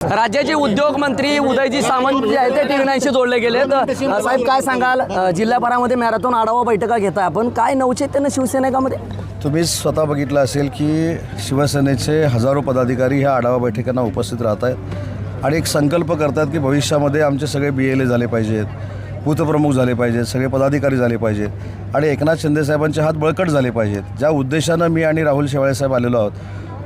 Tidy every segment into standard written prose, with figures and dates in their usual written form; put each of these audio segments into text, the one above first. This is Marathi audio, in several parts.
राज्याचे उद्योग मंत्री उदयजी सामंत जे आहेत ते टीव्ही जोडले गेले. तर साहेब काय सांगाल, जिल्ह्याभरामध्ये मॅरेथॉन आढावा बैठका घेताय आपण, काय नवचैतन्य शिवसेनेकामध्ये? तुम्ही स्वतः बघितलं असेल की शिवसेनेचे हजारो पदाधिकारी ह्या आढावा बैठकांना उपस्थित राहत आहेत आणि एक संकल्प करतात की भविष्यामध्ये आमचे सगळे BLA झाले पाहिजेत, बूथप्रमुख झाले पाहिजेत, सगळे पदाधिकारी झाले पाहिजेत आणि एकनाथ शिंदेसाहेबांचे हात बळकट झाले पाहिजेत. ज्या उद्देशानं मी आणि राहुल शेवाळे साहेब आलेलो आहोत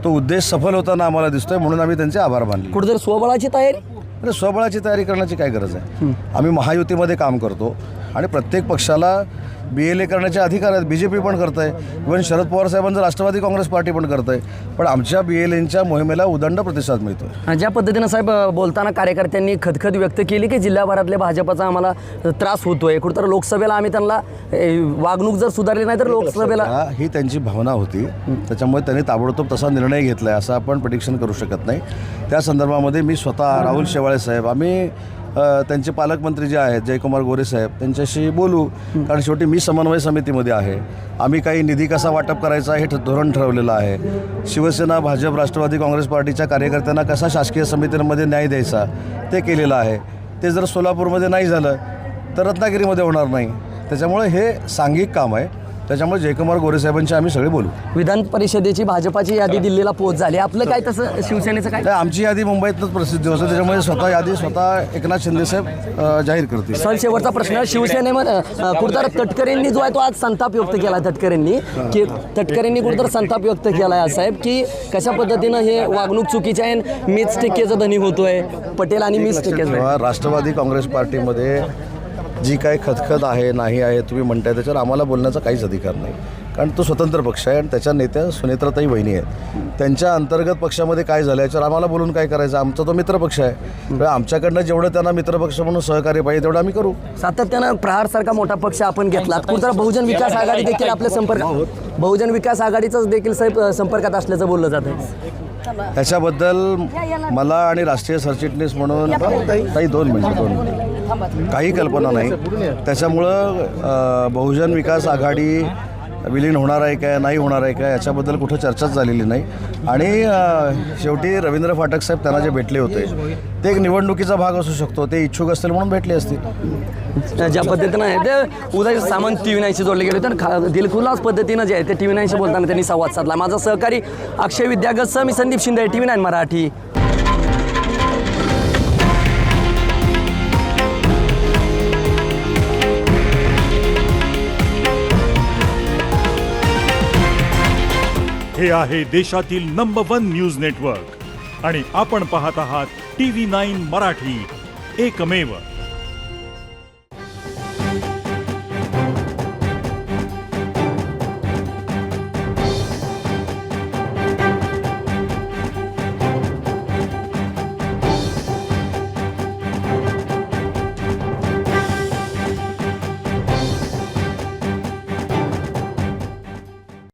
तो उद्देश सफल होताना आम्हाला दिसतोय, म्हणून आम्ही त्यांचे आभार मानले. कुठेतरी स्वबळाची तयारी? अरे स्वबळाची तयारी करण्याची काय गरज आहे? आम्ही महायुतीमध्ये काम करतो आणि प्रत्येक पक्षाला BLA करण्याचे अधिकार आहेत. BJP पण करत आहे, इव्हन शरद पवार साहेबांचं राष्ट्रवादी काँग्रेस पार्टी पण करत आहे. पण आमच्या BLAंच्या मोहिमेला उदंड प्रतिसाद मिळतो. ज्या पद्धतीनं साहेब बोलताना कार्यकर्त्यांनी खदखद व्यक्त केली की जिल्ह्याभरातल्या भाजपचा आम्हाला त्रास होतोय, कुठेतरी लोकसभेला आम्ही त्यांना वागणूक जर सुधारली नाही तर लोकसभेला ही त्यांची भावना होती, त्याच्यामुळे त्यांनी ताबडतोब तसा निर्णय घेतला आहे असं आपण प्रेडिक्शन करू शकत नाही. त्या संदर्भामध्ये मी स्वतः राहुल शेवाळे साहेब, आम्ही त्यांचे पालकमंत्री जे आहेत जयकुमार गोरे साहेब त्यांच्याशी बोलू, कारण शेवटी मी समन्वय समितीमध्ये आहे. आम्ही काही निधी कसा वाटप करायचा हे धोरण ठरवलेलं आहे. शिवसेना भाजप राष्ट्रवादी काँग्रेस पार्टीच्या कार्यकर्त्यांना कसा शासकीय समितींमध्ये न्याय द्यायचा ते केलेलं आहे. ते जर सोलापूरमध्ये नाही झालं तर रत्नागिरीमध्ये होणार नाही. त्याच्यामुळे हे सांघिक काम आहे. त्याच्यामुळे जयकुमार गोरे साहेबांशी आम्ही सगळे बोलू. विधान परिषदेची भाजपाची यादी दिल्लीला पोहोच झाली, आपलं काय तसं शिवसेनेचं काय? आमची यादी मुंबईतच प्रसिद्ध होतं, त्याच्यामुळे स्वतः यादी स्वतः एकनाथ शिंदे साहेब जाहीर करतील. सर शेवटचा प्रश्न, शिवसेनेमध्ये कुठेतरी तटकरेंनी जो आहे तो आज संताप व्यक्त केला तटकरेंनी कुठेतरी संताप व्यक्त केला आहे साहेब की कशा पद्धतीनं हे वागणूक चुकीची आहे, मीच टिक्केचा धनी होतोय पटेल आणि मीच टिक्केचा. राष्ट्रवादी काँग्रेस पार्टीमध्ये जी काही खदखद आहे नाही आहे तुम्ही म्हणताय त्याच्यावर आम्हाला बोलण्याचा काहीच अधिकार नाही, कारण तो स्वतंत्र पक्ष आहे आणि त्याच्या नेत्या सुनेत्राताई वहिनी आहेत. त्यांच्या अंतर्गत पक्षामध्ये काय झालं याच्यावर आम्हाला बोलून काय करायचं? आमचा तो मित्रपक्ष आहे, आमच्याकडनं जेवढं त्यांना मित्रपक्ष म्हणून सहकार्य पाहिजे तेवढं आम्ही करू. सातत्यानं प्रहारसारखा मोठा पक्ष आपण घेतला, कुठेतरी बहुजन विकास आघाडी देखील आपल्या संपर्कात, बहुजन विकास आघाडीचाच देखील साहेब संपर्कात असल्याचं बोललं जातं. त्याच्याबद्दल मला आणि राष्ट्रीय सरचिटणीस म्हणून काही 2 मिनिटं काही कल्पना नाही. त्याच्यामुळं बहुजन विकास आघाडी विलीन होणार आहे काय नाही होणार आहे काय याच्याबद्दल कुठं चर्चाच झालेली नाही. आणि शेवटी रवींद्र फाटक साहेब त्यांना जे भेटले होते ते एक निवडणुकीचा भाग असू शकतो, ते इच्छुक असतील म्हणून भेटले असतील. ज्या पद्धतीनं आहे ते उदय सामंत टीव्ही जोडले गेले तर दिलखुलास पद्धतीनं जे आहे ते टीव्ही बोलताना त्यांनी संवाद साधला. माझा सहकारी अक्षय विद्यागतसह मी संदीप शिंदे, टीव्ही मराठी. हे आहे देशातील नंबर 1 न्यूज नेटवर्क आणि आपण पाहत आहात TV9 मराठी, एकमेव.